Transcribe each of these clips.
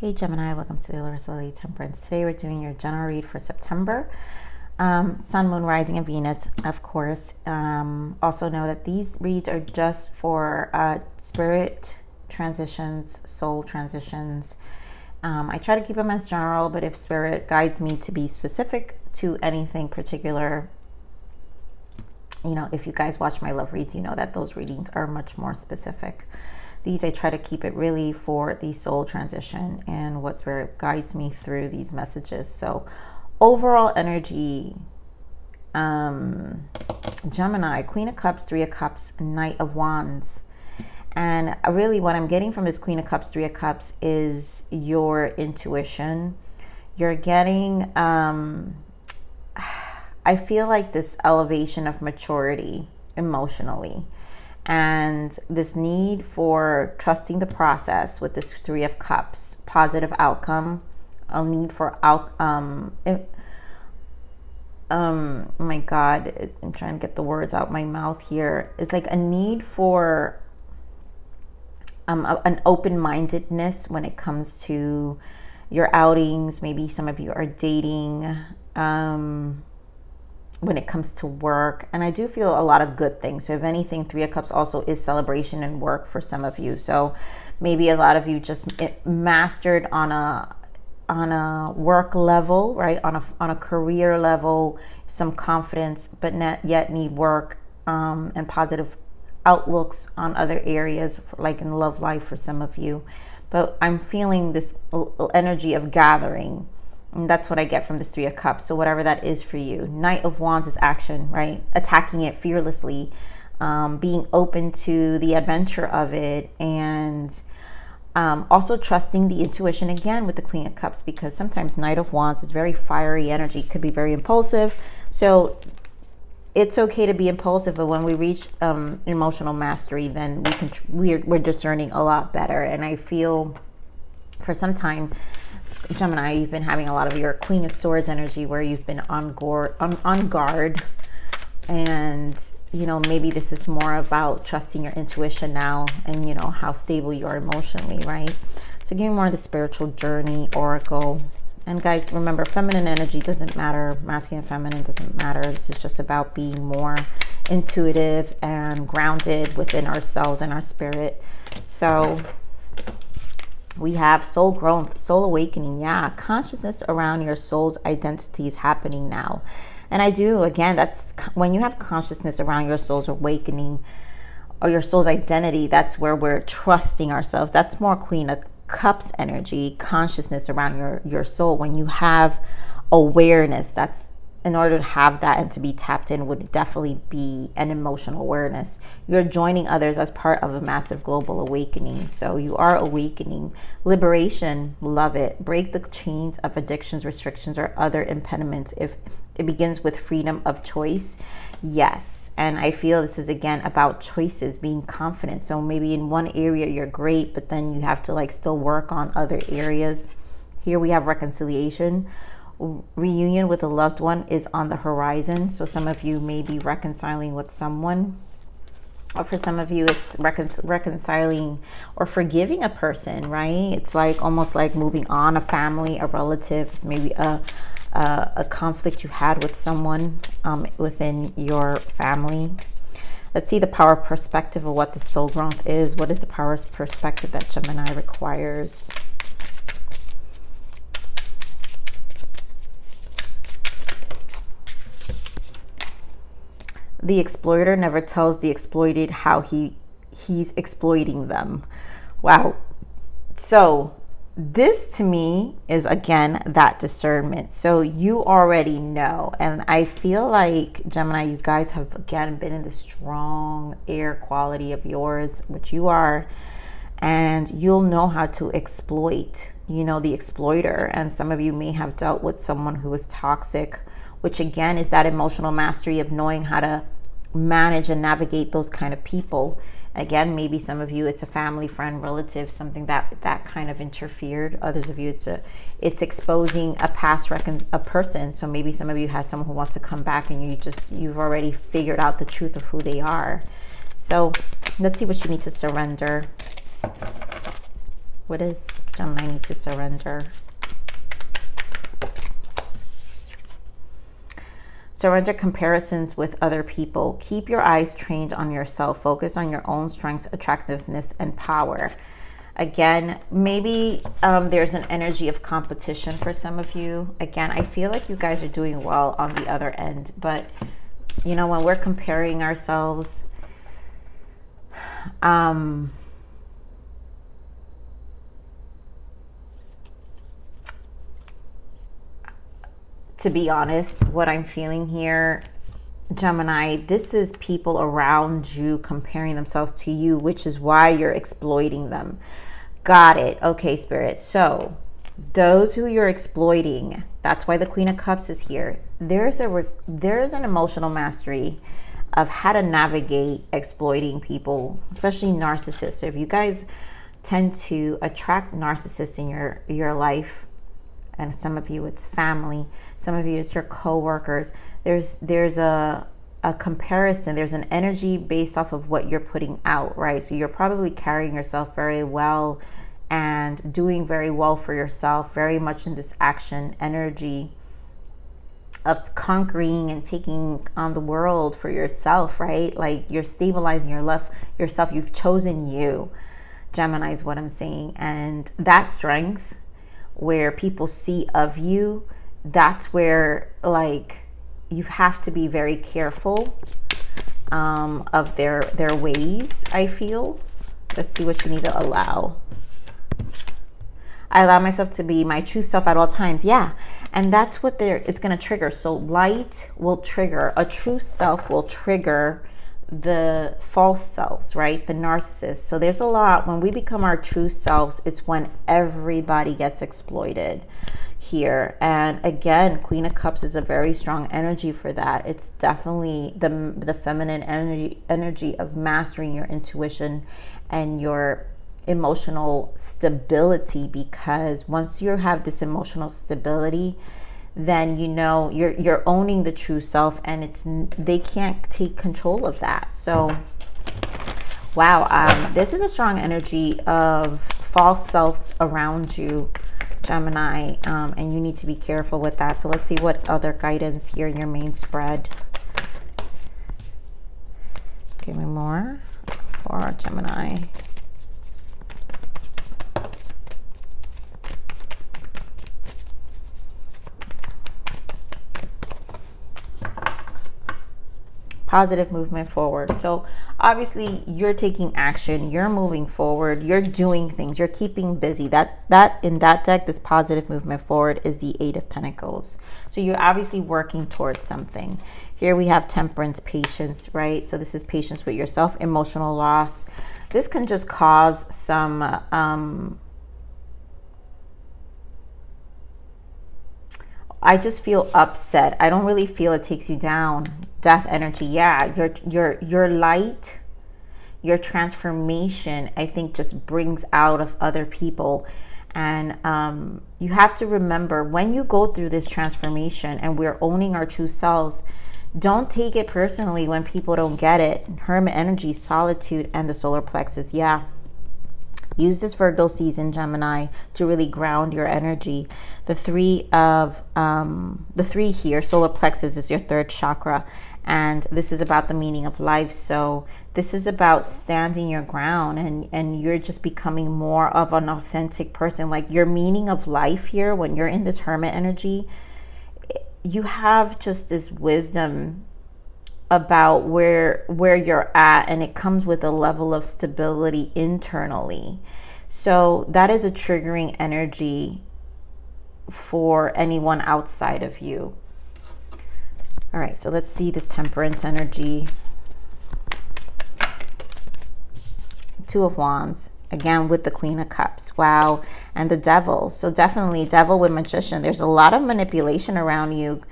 Hey Gemini, welcome to Lily Temperance. Today we're doing your general read for September. Sun, Moon, Rising, and Venus, of course. Also know that these reads are just for spirit transitions, soul transitions. I try to keep them as general, but if spirit guides me to be specific to anything particular, you know, if you guys watch my love reads, you know that those readings are much more specific. These, I try to keep it really for the soul transition and what spirit guides me through these messages. So overall energy, Gemini, Queen of Cups, Three of Cups, Knight of Wands. And really what I'm getting from this Queen of Cups, Three of Cups is your intuition. You're getting, I feel like this elevation of maturity emotionally. And this need for trusting the process with this Three of Cups, positive outcome, a need for my God, I'm trying to get the words out my mouth here. It's like a need for an open-mindedness when it comes to your outings. Maybe some of you are dating, when it comes to work. And I do feel a lot of good things. So if anything, Three of Cups also is celebration and work for some of you. So maybe a lot of you just mastered on a work level, right? On a career level, some confidence, but not yet need work and positive outlooks on other areas, like in love life for some of you. But I'm feeling this energy of gathering. And that's what I get from this Three of Cups. So whatever that is for you. Knight of Wands is action, right? Attacking it fearlessly, being open to the adventure of it, and also trusting the intuition again with the Queen of Cups, because sometimes Knight of Wands is very fiery energy, could be very impulsive. So it's okay to be impulsive, but when we reach emotional mastery, then we're discerning a lot better. And I feel for some time, Gemini, you've been having a lot of your Queen of Swords energy where you've been on guard. And, you know, maybe this is more about trusting your intuition now and, you know, how stable you are emotionally, right? So give me more of the spiritual journey oracle. And guys, remember, feminine energy doesn't matter. Masculine and feminine doesn't matter. This is just about being more intuitive and grounded within ourselves and our spirit. So we have soul growth, soul awakening. Yeah, consciousness around your soul's identity is happening now. And I do, again, that's when you have consciousness around your soul's awakening or your soul's identity, that's where we're trusting ourselves. That's more Queen of Cups energy, consciousness around your soul. When you have awareness, that's in order to have that and to be tapped in would definitely be an emotional awareness. You're joining others as part of a massive global awakening. So you are awakening. Liberation, love it. Break the chains of addictions, restrictions, or other impediments. If it begins with freedom of choice, yes. And I feel this is again about choices, being confident. So maybe in one area you're great, but then you have to like still work on other areas. Here we have reconciliation. Reunion with a loved one is on the horizon. So some of you may be reconciling with someone, or for some of you it's reconciling or forgiving a person, right? It's like almost like moving on, a family, a relative, maybe a conflict you had with someone within your family. Let's see the power perspective of what the soul growth is. What is the power perspective that Gemini requires? The exploiter never tells the exploited how he's exploiting them. Wow. So this to me is again that discernment. So you already know. And I feel like Gemini, you guys have again been in the strong air quality of yours, which you are, and you'll know how to exploit, you know, the exploiter. And some of you may have dealt with someone who is toxic, which again is that emotional mastery of knowing how to manage and navigate those kind of people. Again, maybe some of you it's a family, friend, relative, something that kind of interfered. Others of you it's exposing a past a person. So maybe some of you have someone who wants to come back and you've already figured out the truth of who they are. So let's see what you need to surrender. What is Gemini, need to surrender. Surrender comparisons with other people. Keep your eyes trained on yourself. Focus on your own strengths, attractiveness, and power. Again, maybe there's an energy of competition for some of you. Again, I feel like you guys are doing well on the other end. But, you know, when we're comparing ourselves, to be honest, what I'm feeling here, Gemini, this is people around you comparing themselves to you, which is why you're exploiting them. Got it. Okay, Spirit. So those who you're exploiting, that's why the Queen of Cups is here. There's an emotional mastery of how to navigate exploiting people, especially narcissists. So if you guys tend to attract narcissists in your life, and some of you it's family, some of you it's your co-workers, there's a comparison, there's an energy based off of what you're putting out, right? So you're probably carrying yourself very well and doing very well for yourself, very much in this action energy of conquering and taking on the world for yourself, right? Like you're stabilizing yourself. You've chosen you, Gemini is what I'm saying. And that strength where people see of you, that's where like you have to be very careful of their ways, I feel. Let's see what you need to allow. I allow myself to be my true self at all times. Yeah. And that's what it's going to trigger. So light will trigger, a true self will trigger the false selves, right? The narcissists. So there's a lot, when we become our true selves, it's when everybody gets exploited here. And again, Queen of Cups is a very strong energy for that. It's definitely the feminine energy of mastering your intuition and your emotional stability, because once you have this emotional stability, then you know you're owning the true self, and they can't take control of that. So wow, this is a strong energy of false selves around you, Gemini, and you need to be careful with that. So let's see what other guidance here in your main spread. Give me more for Gemini. Positive movement forward. So obviously you're taking action, you're moving forward, you're doing things, you're keeping busy. That in that deck, this positive movement forward is the Eight of Pentacles. So you're obviously working towards something. Here we have Temperance, patience, right? So this is patience with yourself, emotional loss. This can just cause some I just feel upset. I don't really feel it takes you down. Death energy. Yeah, your light, your transformation, I think just brings out of other people. And you have to remember, when you go through this transformation and we're owning our true selves, don't take it personally when people don't get it. Hermit energy, solitude, and the solar plexus. Yeah. Use this Virgo season, Gemini, to really ground your energy. The three here, solar plexus, is your third chakra. And this is about the meaning of life. So this is about standing your ground, and you're just becoming more of an authentic person. Like your meaning of life here, when you're in this hermit energy, you have just this wisdom about where you're at, and it comes with a level of stability internally. So that is a triggering energy for anyone outside of you. All right, so let's see this Temperance energy. Two of Wands, again with the Queen of Cups. Wow. And the Devil. So definitely Devil with Magician. There's a lot of manipulation around you.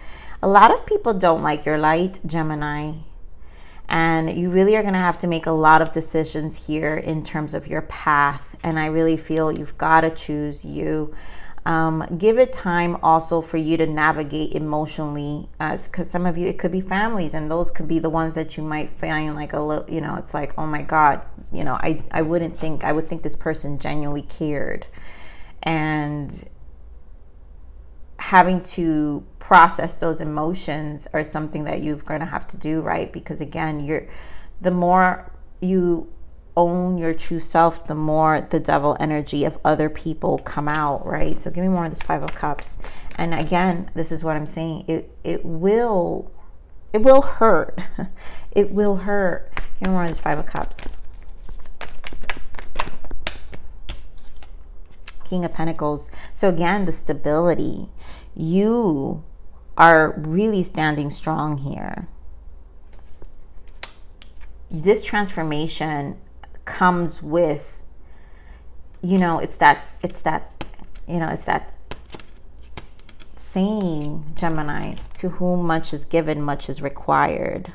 A lot of people don't like your light, Gemini, and you really are going to have to make a lot of decisions here in terms of your path. And I really feel you've got to choose you. Give it time also for you to navigate emotionally, because some of you, it could be families, and those could be the ones that you might find like a little, you know, it's like, oh my God, you know, I would think this person genuinely cared. and having to process those emotions are something that you're going to have to do, right? Because again, the more you own your true self, the more the devil energy of other people come out, right? So give me more of this Five of Cups. And again, this is what I'm saying. It will hurt. It will hurt. Give me more of this Five of Cups. King of Pentacles. So again, the stability. You are really standing strong here. This transformation comes with, it's that saying, Gemini, to whom much is given, much is required.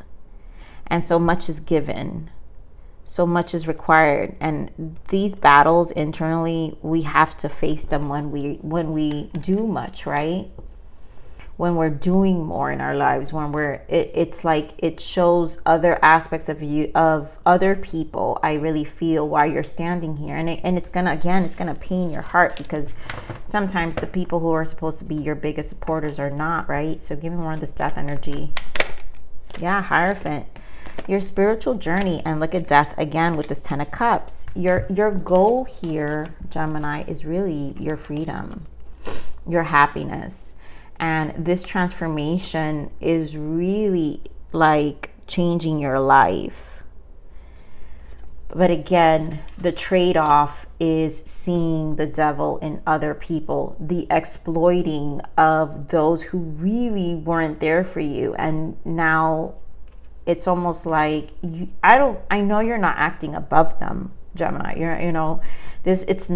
And so much is given, so much is required. And these battles internally, we have to face them when we do much, right? When we're doing more in our lives, when it's like it shows other aspects of you, of other people. I really feel why you're standing here, and it's gonna pain your heart, because sometimes the people who are supposed to be your biggest supporters are not, right? So give me more of this Death energy. Yeah, Hierophant. Your spiritual journey, and look at Death again with this Ten of Cups. Your goal here, Gemini, is really your freedom, your happiness. And this transformation is really like changing your life. But again, the trade-off is seeing the devil in other people, the exploiting of those who really weren't there for you. And now it's almost like I know you're not acting above them, Gemini. It's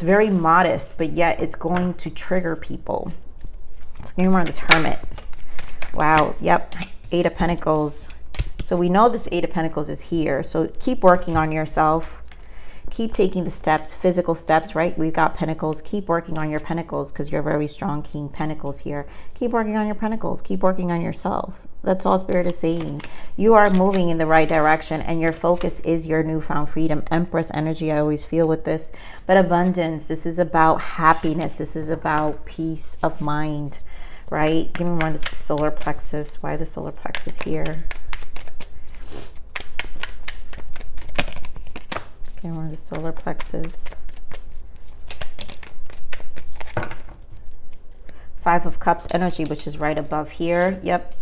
very modest, but yet it's going to trigger people. So give me more of this Hermit. Wow. Yep. Eight of Pentacles. So we know this Eight of Pentacles is here. So keep working on yourself. Keep taking the steps, physical steps, right? We've got Pentacles. Keep working on your Pentacles, because you're a very strong King Pentacles here. Keep working on your Pentacles. Keep working on yourself. That's all Spirit is saying. You are moving in the right direction, and your focus is your newfound freedom. Empress energy, I always feel with this. But abundance, this is about happiness. This is about peace of mind, right? Give me more of the solar plexus. Why the solar plexus here? Give me more of the solar plexus. Five of Cups energy, which is right above here. Yep.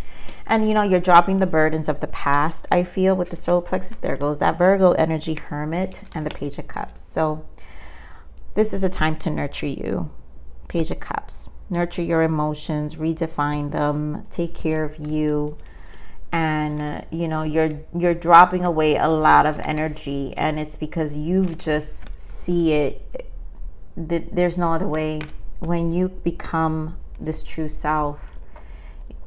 And you're dropping the burdens of the past, I feel, with the solar plexus. There goes that Virgo energy, Hermit, and the Page of Cups. So this is a time to nurture you. Page of Cups. Nurture your emotions, redefine them, take care of you. And you're dropping away a lot of energy, and it's because you just see it. There's no other way. When you become this true self,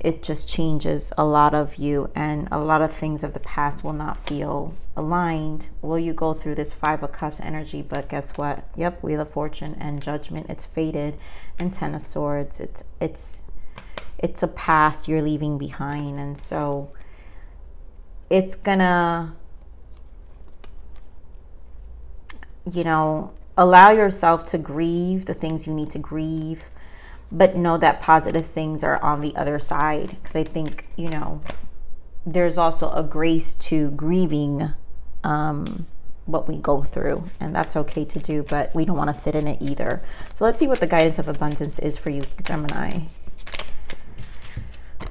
it just changes a lot of you, and a lot of things of the past will not feel aligned. Will you go through this Five of Cups energy? But guess what? Yep, Wheel of Fortune and Judgment. It's faded. And Ten of Swords. It's a past you're leaving behind, and so it's gonna, allow yourself to grieve the things you need to grieve, but know that positive things are on the other side. Because I think, there's also a grace to grieving what we go through, and that's okay to do, but we don't want to sit in it either. So let's see what the guidance of abundance is for you, Gemini.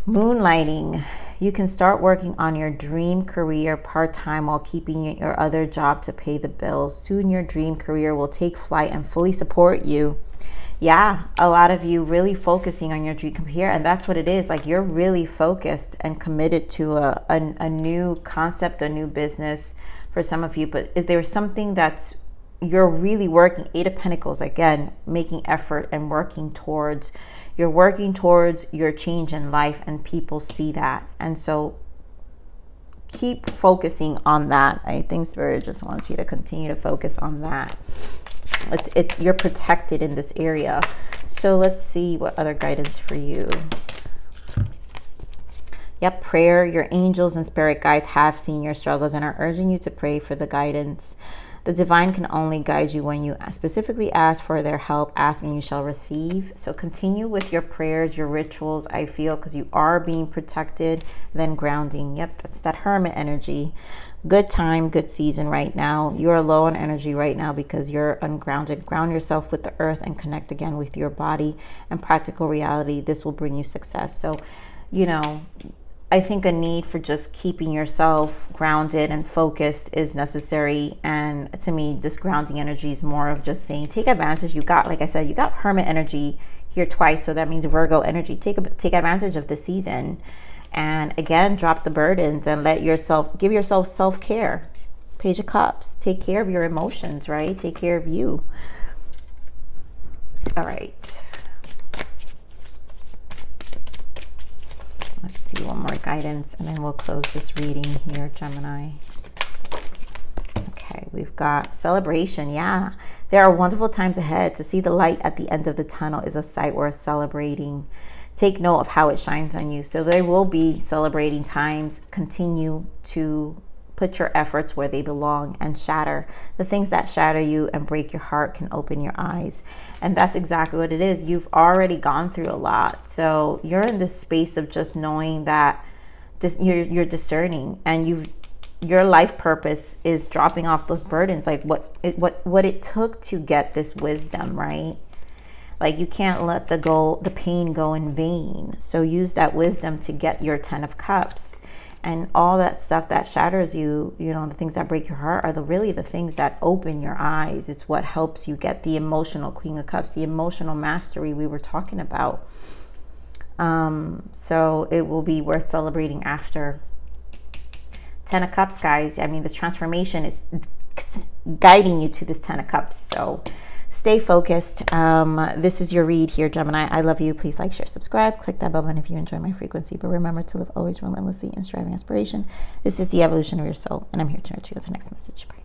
Moonlighting. You can start working on your dream career part-time while keeping your other job to pay the bills. Soon your dream career will take flight and fully support you. Yeah, a lot of you really focusing on your dream career, and that's what it is. Like, you're really focused and committed to a new concept, a new business for some of you. But if there's something that's you're really working, Eight of Pentacles, again, making effort and working towards. You're working towards your change in life, and people see that. And so keep focusing on that. I think Spirit just wants you to continue to focus on that. You're protected in this area. So let's see what other guidance for you. Yep, prayer. Your angels and spirit guides have seen your struggles and are urging you to pray for the guidance. The divine can only guide you when you specifically ask for their help. Ask and you shall receive. So continue with your prayers, your rituals, I feel, because you are being protected. Then grounding. Yep, that's that hermit energy. Good time, good season right now. You're low on energy right now because you're ungrounded. Ground yourself with the earth and connect again with your body and practical reality. This will bring you success. So, you know, I think a need for just keeping yourself grounded and focused is necessary. And to me, this grounding energy is more of just saying, take advantage. You got, like I said, you got hermit energy here twice. So that means Virgo energy. Take advantage of the season. And again, drop the burdens and give yourself self-care. Page of Cups. Take care of your emotions, right? Take care of you. All right. Let's see, one more guidance and then we'll close this reading here, Gemini. Okay, we've got celebration. Yeah, there are wonderful times ahead. To see the light at the end of the tunnel is a sight worth celebrating. Take note of how it shines on you. So there will be celebrating times. Continue to put your efforts where they belong and shatter. The things that shatter you and break your heart can open your eyes. And that's exactly what it is. You've already gone through a lot. So you're in this space of just knowing that you're discerning, and your life purpose is dropping off those burdens, like what it took to get this wisdom, right? Like you can't let the pain go in vain. So use that wisdom to get your 10 of Cups. And all that stuff that shatters you, you know, the things that break your heart are really the things that open your eyes. It's what helps you get the emotional Queen of Cups, the emotional mastery we were talking about. So it will be worth celebrating after. 10 of Cups, guys. I mean, this transformation is guiding you to this 10 of Cups. So stay focused. This is your read here, Gemini. I love you. Please like, share, subscribe. Click that bell button if you enjoy my frequency. But remember to live always relentlessly in striving aspiration. This is the evolution of your soul. And I'm here to nurture you. Until next message. Bye.